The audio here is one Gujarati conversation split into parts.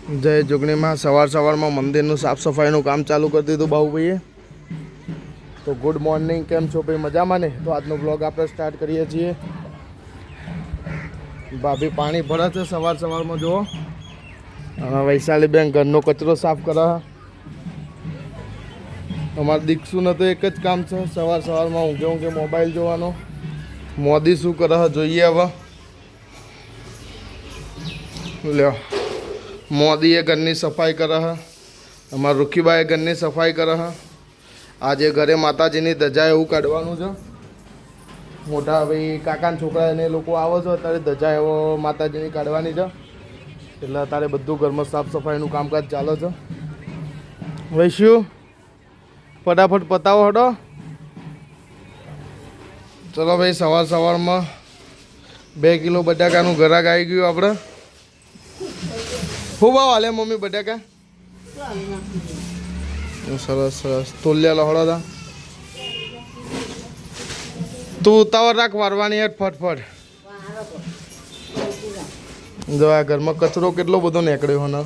જય જોગણીમાં સવારમાં મંદિરનું સાફ સફાઈનું કામ ચાલુ કરી દીધું બાહુભાઈએ. તો ગુડ મોર્નિંગ, કેમ છો ભાઈ? મજામાં ને? તો આજનો બ્લોગ આપણે સ્ટાર્ટ કરીએ છીએ. ભાભી પાણી ભરે છે સવારમાં જુઓ. વૈશાલી બેન ઘરનો કચરો સાફ કરે. અમારે દીક્ષુને તો એક જ કામ છે, સવારમાં ઊંઘે મોબાઈલ જોવાનો. મોદી શું કરે જોઈએ હવે. લ્યો, મોદીએ ઘરની સફાઈ કરે છે, અમારા રૂખીબાએ ઘરની સફાઈ કરે છે. આજે ઘરે માતાજીની ધજા એવું કાઢવાનું છે. મોટા ભાઈ કાકાના છોકરા એને લોકો આવે છે, અત્યારે ધજા એવો માતાજીની કાઢવાની છે. એટલે અત્યારે બધું ઘરમાં સાફ સફાઈનું કામકાજ ચાલે છે. વૈશ્યુ ફટાફટ પતાવો હડો. ચલો ભાઈ, સવારમાં 2 કિલો બટાકાનું ઘરાક આવી ગયું આપણે. શું ભાવ હાલે મમ્મી બટાકા? સરસ તોલ્યા લહડો હતા. તું ઉતાવળ રાખ, વારવાની હેઠ ફટફટ. જો આ ઘરમાં કચરો કેટલો બધો નીકળ્યો ને.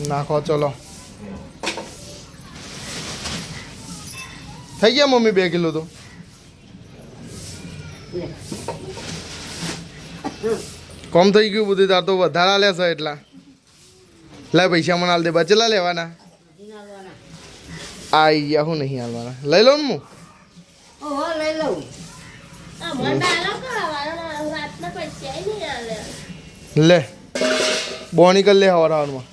નાખો, ચલો. થઈ ગયા મમ્મી 2 કિલો તો. કમ થઈ ગયું બધું, તાર તો વધારા લેશે એટલા. લે પૈસા મને હાલ દે. બચેલા લેવાના આઈ ગયા. હું નહીં હાલવાના. લઈ લઉં ને હું. લે બોની કર લે. હવારમાં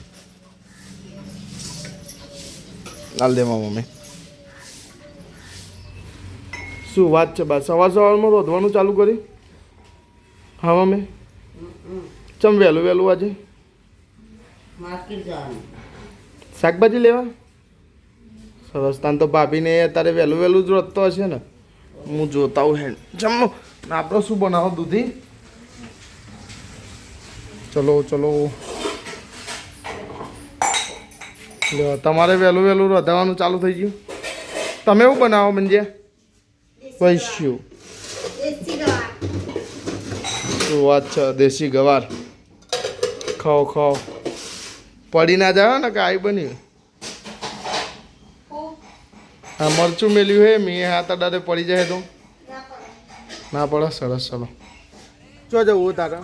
હાલ દે મમ્મી. શું વાત છે બા? સવારમાં રોધવાનું ચાલુ કરી? હા મમ્મી. ચમ વહેલું આજે શાકભાજી લેવા? સરસ. તાન તો ભાભીને અત્યારે વહેલું જ રોધતો હશે ને. હું જોતા હું હેન્ડ જમો. આપણે શું બનાવો? દૂધી. ચલો. તમારે વહેલું રોધવાનું ચાલુ થઈ ગયું. તમે એવું બનાવો મંજ્યા? વૈશ્યુ શું વાત છે? દેશી ગવાર ખાઓ. પડી ના જાવ ને કે આઈ બની. હા, મરચું મેલ્યું હે મેં. હાથ અડાડે પડી જાય તો ના પડે. સરસ. ચલો ચો જવું તારે?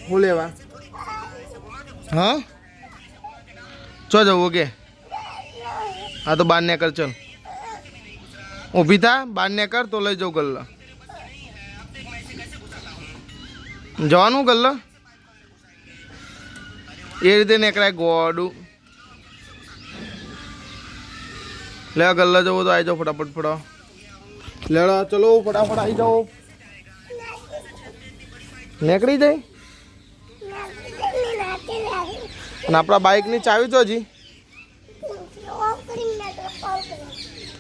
હું લેવા? હા, ચો જવું કે? હા તો બાર ને કર. ચલ ઊભી થા, બાર ને કર તો લઈ જાઉં ગલ્લા. જવાનું ગલ્લા એ રીતે નીકળાય ગોડું. લે ગલ્લા જવું તો આવી જાઓ ફટાફટ. લેડા ચલો ફટાફટ આવી જાઓ. નીકળી જાય. અને આપણા બાઇકની ચાવી તો હજી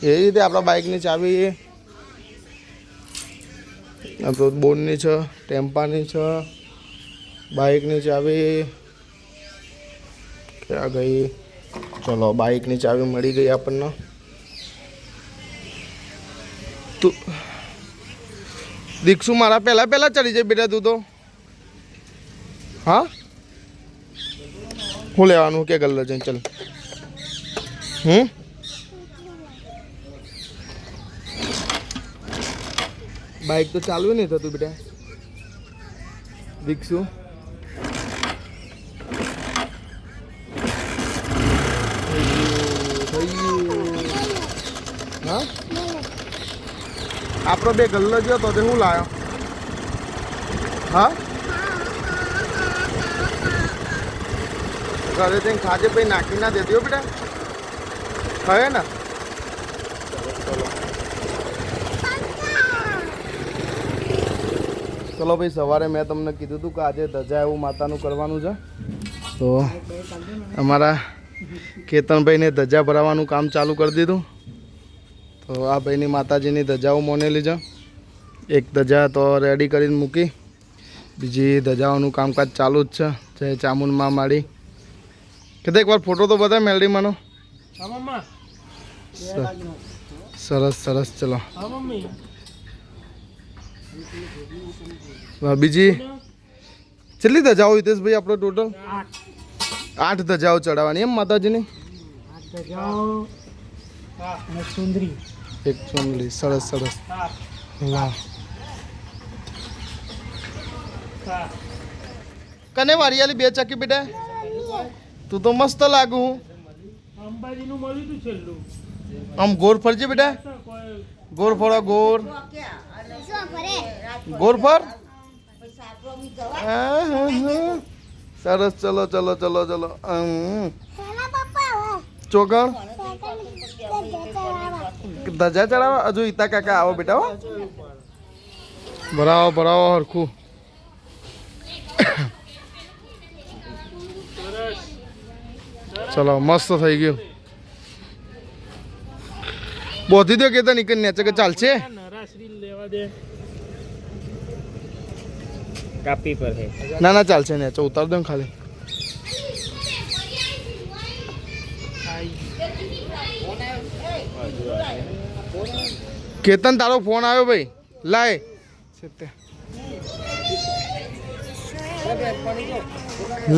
એ રીતે આપણા બાઇકની ચાવી તો બોનની છે, ટેમ્પાની છે. બાઇકની ચાવી ક્યાં ગઈ? ચલો બાઇકની ચાવી મળી ગઈ આપણને. તું દીક્ષુ મારા પહેલા ચડી જાય બેટા તું તો. હા, શું લેવાનું કે ગલ્લો જઈને? ચલ. બાઇક તો ચાલુ નહીં થતું બેટા. દીક્ષુ હા, આપણો 2 ગલ્લો ગયો તો તે શું લાવ્યો? હા, ઘરે જઈને ખાજે પછી નાખી ના દેતી હો બેટા. હવે ને ચલો ભાઈ, સવારે મેં તમને કીધું હતું કે આજે ધજા એવું માતાનું કરવાનું છે. તો અમારા કેતનભાઈને ધજા ભરાવાનું કામ ચાલુ કરી દીધું. તો આ ભાઈની માતાજીની ધજાઓ મોનેલી છે. એક ધજા તો રેડી કરીને મૂકી, બીજી ધજાઓનું કામકાજ ચાલુ જ છે. જય ચામુંડમાં માડી. કીધું એકવાર ફોટો તો બતાવ મેલડી માનો. સરસ. ચલો બીજી કેટલી ધજાઓ હિતેશભાઈ આપણે ટોટલ 8 ધજાઓ ચડાવવાની એમ માતાજીની 8 ધજાઓ અને ચુંદરી એક ચુંદડી સરસ સરસ વાહ કને વારિયાલી 2 ચાકી બેટા તું તો મસ્ત લાગુ હું અંબાજીનું મળ્યું તું છેલ્લું આમ ગોર ફરજે બેટા ગોર ફરો ગોર ગોર ફર સરસ ચલો ચલો ચલો ચલો ચોકણ ધજા ચડાવવા હજુ ઈતા કાકા આવો બેટા હો ભરાવો ભરાવો હરખું ચલો મસ્ત થઈ ગયું બોધી દો કેતા નીકળ નેચે કે ચાલશે નરાશ્રી લેવા દે કાપી પર હે ના ના ચાલશે નેચે ઉતાર દો ને ખાલી કેતન તારો ફોન આવ્યો ભાઈ લાય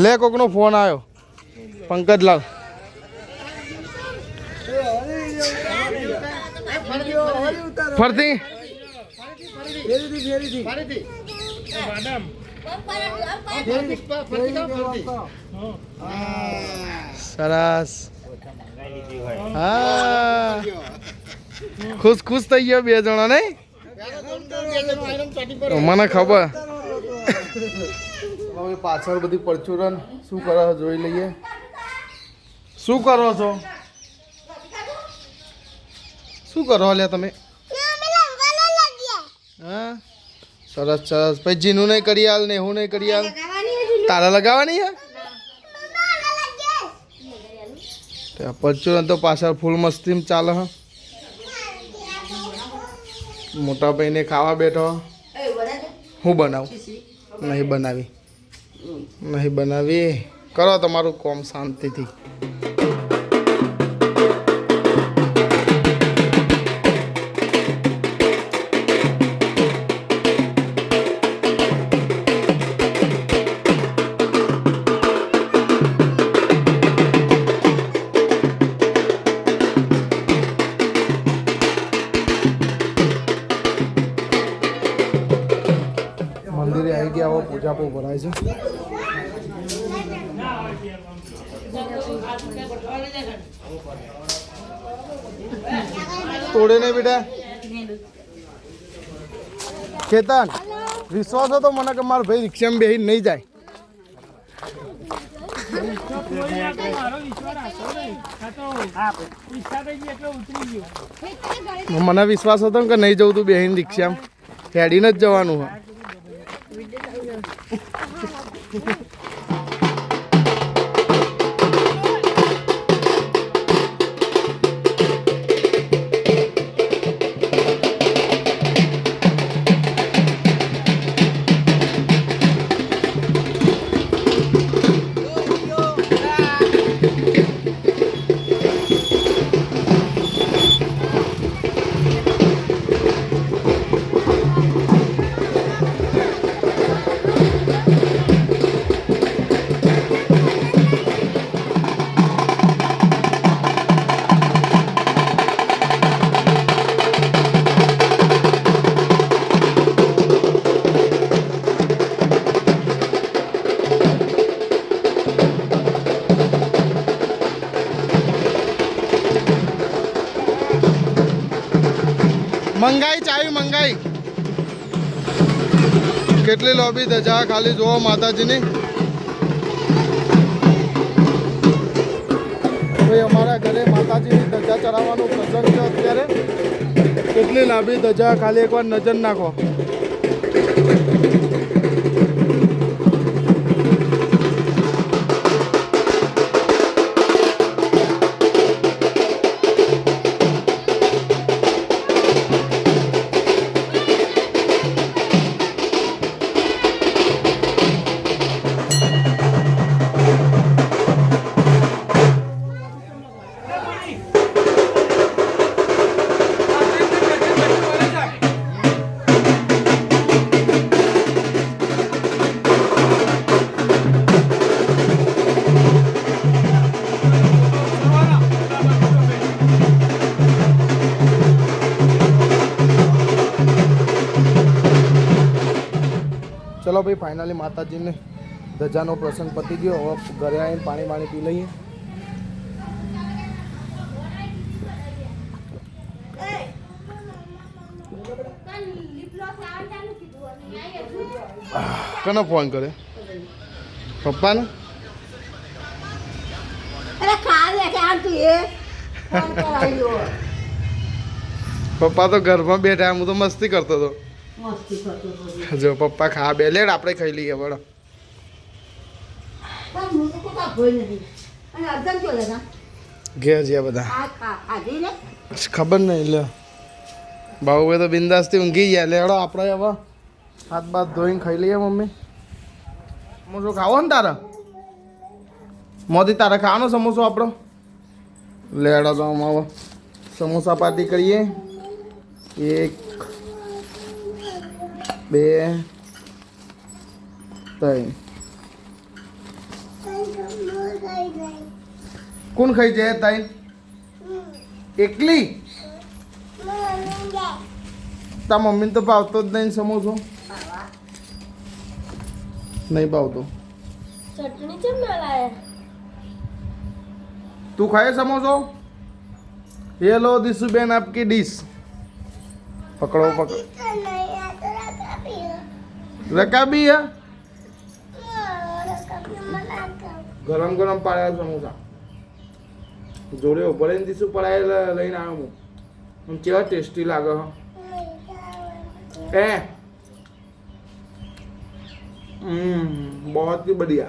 લે કોકનો ફોન આવ્યો પંકજલાલ ફરતી સરસ હા ખુશ ખુશ થઈ ગયો 2 જણા નહીં મને ખબર હવે પાછળ બધી પરચુરન શું કરો જોઈ લઈએ શું કરો છો શું કરો લે તમે હા સરસ સરસ પછી જીનું નહીં કરી હાલ ને હું નહીં કરી હાલ તારા લગાવવાની હે પરચુરન તો પાછળ ફૂલ મસ્તી ચાલે હ મોટા ભાઈને ખાવા બેઠો હું બનાવું નહીં બનાવી કરો તમારું કોમ શાંતિથી મંદિરે આવી ગયા આવો પૂજા પો ભરાય છે તોડે નહીં બેટા કેતન વિશ્વાસ હતો મને કે મારો ભાઈ રિક્ષામાં બેસી નહીં જાય મને વિશ્વાસ હતો કે નહીં જવું તું બેહીને રિક્ષામાં હેડીને જ જવાનું હોય મંગાઈ ચાવી મંગાઈ કેટલી લોબી ધજા ખાલી જોવો માતાજીની ભાઈ અમારા ઘરે માતાજીની ધજા ચડાવવાનો પ્રસંગ છે અત્યારે કેટલી લાંબી ધજા ખાલી એકવાર નજર નાખો ચલો ભાઈ ફાઇનલી માતાજીને ધજાનો પ્રસંગ પતી ગયો. હવે ઘરે આવીને પાણી પી લઈએ. કોનો ફોન કરે? પપ્પાને? પપ્પા તો ઘરમાં બેઠા, હું તો મસ્તી કરતો હતો. જો પપ્પા ખા બે લેડ આપણે ખાઈ લઈએ. બરાબર ઘેર જ્યાં બધા ખબર નહીં. લે બાબુભાઈ તો બિંદાસથી ઊંઘી ગયા. લેડો આપણે હવે હાથ બાથ ધોઈને ખાઈ લઈએ. મમ્મી સમોસો ખાવો ને તારે? મોદી તારે ખાવાનો સમોસો આપણો? લેડો તો હવે સમોસા પાર્ટી કરીએ. 1 2 3. કોણ ખાઈ જાય તાઈ? એકલી? તા મમ્મીને તો ભાવતો જ નહીં સમોસો. નહીં ભાવતો. ચટણી કેમ ના લાયા? તું ખાય સમોસો? ये लो दिशुबेन आपकी डिश. पकड़ो पकड़ो. रकाबी है. गरम गरम पाया समोसा जोड़े ऊपर दिशु पड़ाए लઈને આવ્યો હું. કેવા ટેસ્ટી લાગે હે? बहुत ही बढ़िया.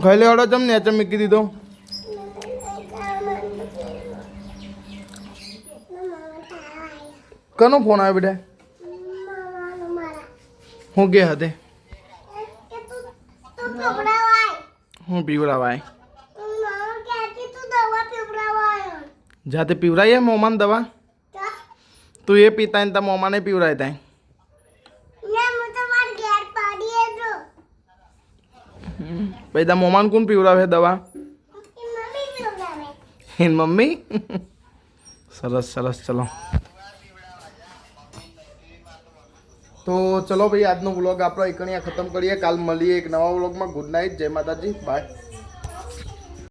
ખાઈ લેવાડો. જમ ને ચમ મૂકી દીધો. કનો ફોન આવ્યો બેટા? હું કે hatte હું પીવડાવાય? જાતે પીવડાય મોમાન દવા? તું એ પીતા ને તા મોમાને પીવડાય તાય? ભાઈ તા મોમાન કોણ પીવડાવે દવા? એન મમ્મી. સરસ સરસ. ચલો તો ચલો ભાઈ આજનો વ્લોગ આપણે અહીંયા ખતમ કરીએ. કાલ મળીએ એક નવા વ્લોગમાં. Good night. જય માતાજી. બાય.